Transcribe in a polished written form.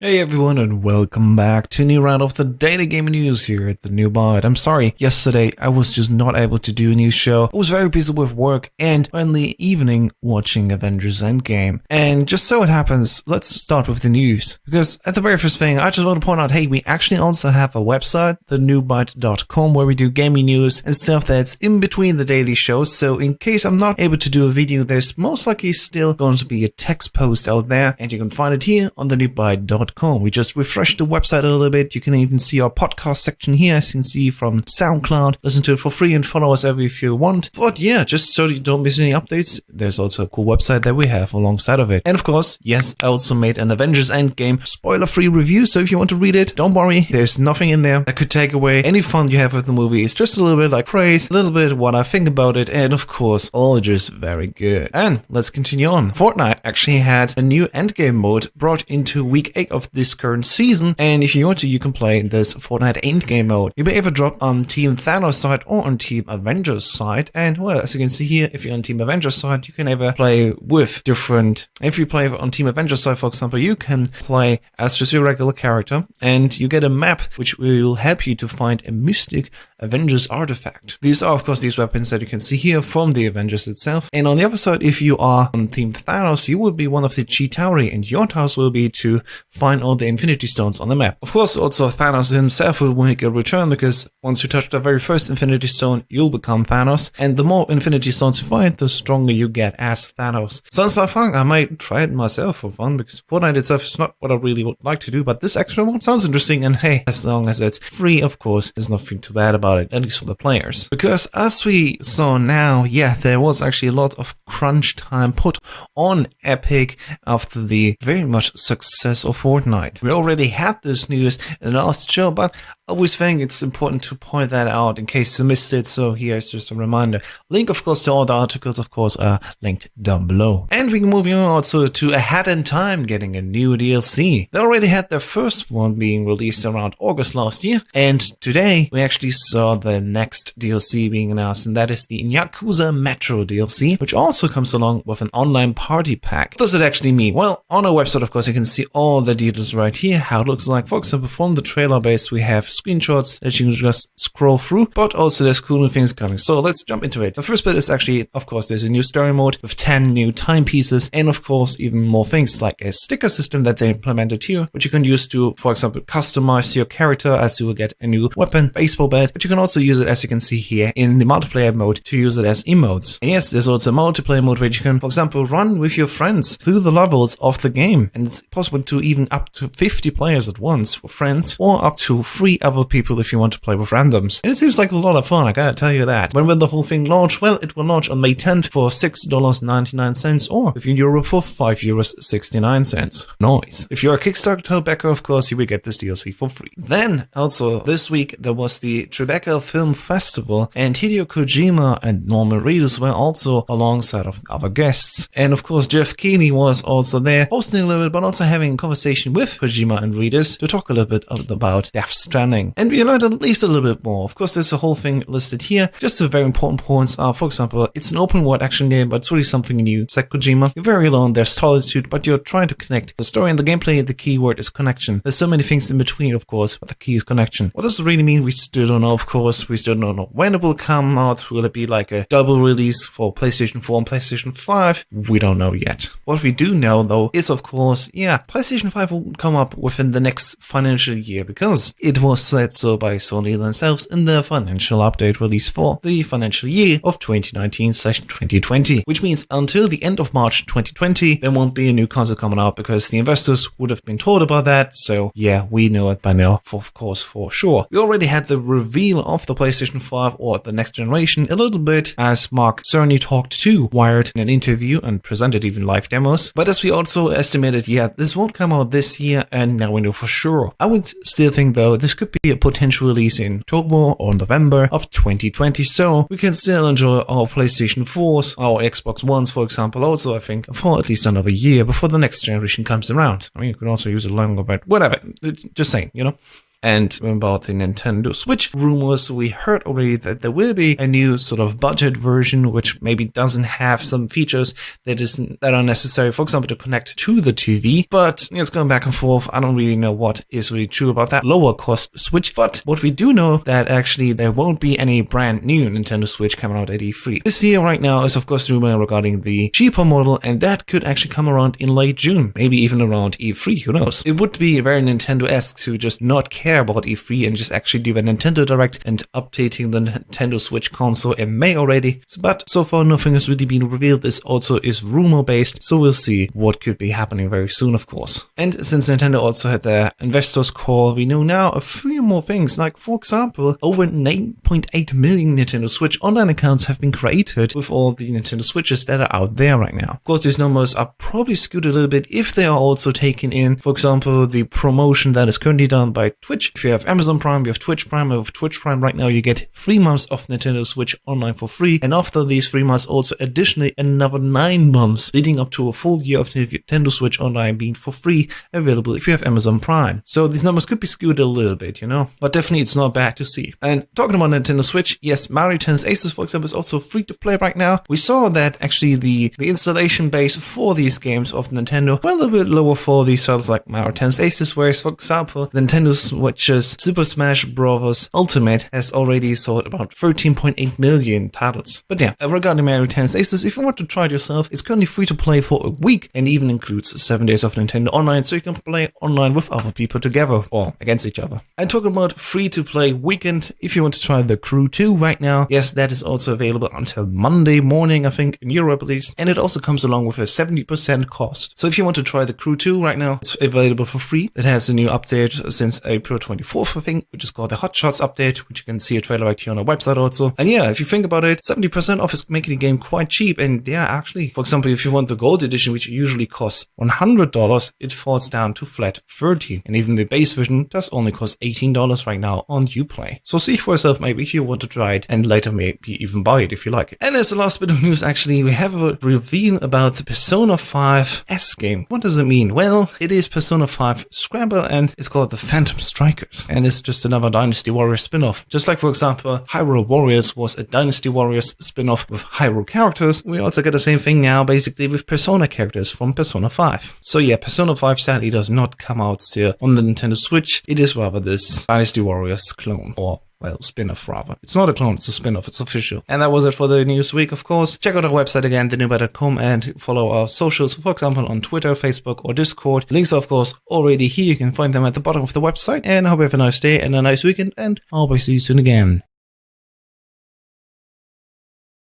Hey everyone, and welcome back to a new round of the daily gaming news here at the new Byte. I'm sorry, yesterday I was just not able to do a new show. I was very busy with work and in the evening watching Avengers Endgame. And just so it happens, let's start with the news. Because at the very first thing, I just want to point out, hey, we actually also have a website, thenewbyte.com, where we do gaming news and stuff that's in between the daily shows. So in case I'm not able to do a video, there's most likely still going to be a text post out there, and you can find it here on thenewbyte.com. We just refreshed the website a little bit. You can even see our podcast section here, as you can see from SoundCloud. Listen to it for free and follow us if you want. But yeah, just so you don't miss any updates, there's also a cool website that we have alongside of it. And of course, yes, I also made an Avengers Endgame spoiler-free review, so if you want to read it, don't worry, there's nothing in there that could take away any fun you have with the movie. It's just a little bit like praise, a little bit what I think about it, and of course, all just very good. And let's continue on. Fortnite actually had a new Endgame mode brought into week 8 of this current season, and if you want to, you can play this Fortnite Endgame mode. You'll be able to drop on Team Thanos side or on Team Avengers side, and well, as you can see here, if you're on Team Avengers side, you can either play with different, if you play on Team Avengers side, for example, you can play as just your regular character, and you get a map which will help you to find a mystic Avengers artifact. These are, of course, these weapons that you can see here from the Avengers itself. And on the other side, if you are on Team Thanos, you will be one of the Chitauri, and your task will be to find all the Infinity Stones on the map. Of course, also Thanos himself will make a return, because once you touch the very first Infinity Stone, you'll become Thanos, and the more Infinity Stones you find, the stronger you get as Thanos. Sounds like fun. I might try it myself for fun, because Fortnite itself is not what I really would like to do, but this extra one sounds interesting, and hey, as long as it's free, of course, there's nothing too bad about it, at least for the players. Because as we saw now, yeah, there was actually a lot of crunch time put on Epic after the very much success of Fortnite. We already had this news in the last show, but I always think it's important to point that out in case you missed it, so here's just a reminder. Link, of course, to all the articles, of course, are linked down below. And we're moving on also to Ahead in Time getting a new DLC. They already had their first one being released around August last year, and today we actually saw the next DLC being announced, and that is the Yakuza Metro DLC, which also comes along with an online party pack. What does it actually mean? Well, on our website, of course, you can see all the details right here, how it looks like. For example, from the trailer base, we have screenshots that you can just scroll through, but also there's cool new things coming. So let's jump into it. The first bit is actually, of course, there's a new story mode with 10 new timepieces, and of course, even more things like a sticker system that they implemented here, which you can use to, for example, customize your character, as you will get a new weapon, baseball bat, but you can also use it, as you can see here, in the multiplayer mode to use it as emotes. And yes, there's also a multiplayer mode where you can, for example, run with your friends through the levels of the game, and it's possible to even up to 50 players at once with friends, or up to 3 other people if you want to play with randoms. And it seems like a lot of fun, I gotta tell you that. When will the whole thing launch? Well, it will launch on May 10th for $6.99, or if you're in Europe for €5.69. Nice. If you're a Kickstarter backer, of course, you will get this DLC for free. Then, also, this week, there was the Tribeca Film Festival, and Hideo Kojima and Norman Reedus were also alongside of other guests. And of course, Jeff Keighley was also there, hosting a little bit, but also having a conversation with Kojima and Reedus to talk a little bit about Death Stranding. And we learned at least a little bit more. Of course, there's a whole thing listed here. Just the very important points are, for example, it's an open world action game, but it's really something new. It's like Kojima. You're very alone, there's solitude, but you're trying to connect. The story and the gameplay, the key word is connection. There's so many things in between, of course, but the key is connection. What does it really mean? We still don't know, of course. We still don't know when it will come out. Will it be like a double release for PlayStation 4 and PlayStation 5? We don't know yet. What we do know, though, is, of course, yeah, PlayStation 5 will come up within the next financial year, because it was said so by Sony themselves in their financial update release for the financial year of 2019/2020, which means until the end of March 2020, there won't be a new console coming out, because the investors would have been told about that. So yeah, we know it by now, of course, for sure. We already had the reveal of the PlayStation 5 or the next generation a little bit, as Mark Cerny talked to Wired in an interview and presented even live demos. But as we also estimated, yeah, this won't come out this year, and now we know for sure. I would still think, though, this could be a potential release in October or November of 2020, so we can still enjoy our PlayStation 4s, our Xbox Ones, for example, also, I think, for at least another year before the next generation comes around. I mean, you could also use it longer, but whatever. Just saying, you know? And about the Nintendo Switch rumors, we heard already that there will be a new sort of budget version, which maybe doesn't have some features that are necessary, for example, to connect to the TV. But it's going back and forth. I don't really know what is really true about that lower cost Switch. But what we do know that actually there won't be any brand new Nintendo Switch coming out at E3. This year right now is of course rumor regarding the cheaper model, and that could actually come around in late June, maybe even around E3, who knows. It would be very Nintendo-esque to just not care about E3 and just actually do a Nintendo Direct and updating the Nintendo Switch console in May already. But so far nothing has really been revealed. This also is rumor based, so we'll see what could be happening very soon, of course. And since Nintendo also had their investors call, we know now a few more things, like for example, over 9.8 million Nintendo Switch online accounts have been created with all the Nintendo Switches that are out there right now. Of course, these numbers are probably skewed a little bit if they are also taking in, for example, the promotion that is currently done by Twitch. If you have Amazon Prime, you have Twitch Prime, and with Twitch Prime right now you get 3 months of Nintendo Switch online for free, and after these 3 months also additionally another 9 months leading up to a full year of Nintendo Switch online being for free available if you have Amazon Prime. So these numbers could be skewed a little bit, but definitely it's not bad to see. And talking about Nintendo Switch, yes, Mario Tennis Aces, for example, is also free to play right now. We saw that actually the installation base for these games of Nintendo were a little bit lower for these titles like Mario Tennis Aces, whereas for example, Nintendo Switch's Super Smash Bros. Ultimate has already sold about 13.8 million titles. But yeah, regarding Mario Tennis Aces, if you want to try it yourself, it's currently free to play for a week and even includes 7 days of Nintendo Online, so you can play online with other people together or against each other. And talking about free to play weekend, if you want to try the Crew 2 right now, yes, that is also available until Monday morning, I think, in Europe at least, and it also comes along with a 70% cost. So if you want to try the Crew 2 right now, it's available for free. It has a new update since April 24th, I think, which is called the Hot Shots update, which you can see a trailer right here on our website also. And yeah, if you think about it, 70% off is making the game quite cheap. And yeah, actually, for example, if you want the Gold Edition, which usually costs $100, it falls down to flat $30. And even the base version does only cost $18 right now on Uplay. So see for yourself maybe if you want to try it, and later maybe even buy it if you like it. And as the last bit of news, actually, we have a reveal about the Persona 5 S game. What does it mean? Well, it is Persona 5 Scrambler, and it's called the Phantom Strikers. And it's just another Dynasty Warriors spin-off. Just like, for example, Hyrule Warriors was a Dynasty Warriors spin-off with Hyrule characters, we also get the same thing now basically with Persona characters from Persona 5. So yeah, Persona 5 sadly does not come out still on the Nintendo Switch. It is rather this Dynasty Warriors clone, or well, spin-off rather. It's not a clone, it's a spin-off, it's official. And that was it for the news week, of course. Check out our website again, thenewbyte.com, and follow our socials, for example, on Twitter, Facebook, or Discord. Links are, of course, already here. You can find them at the bottom of the website. And I hope you have a nice day and a nice weekend, and I'll see you soon again.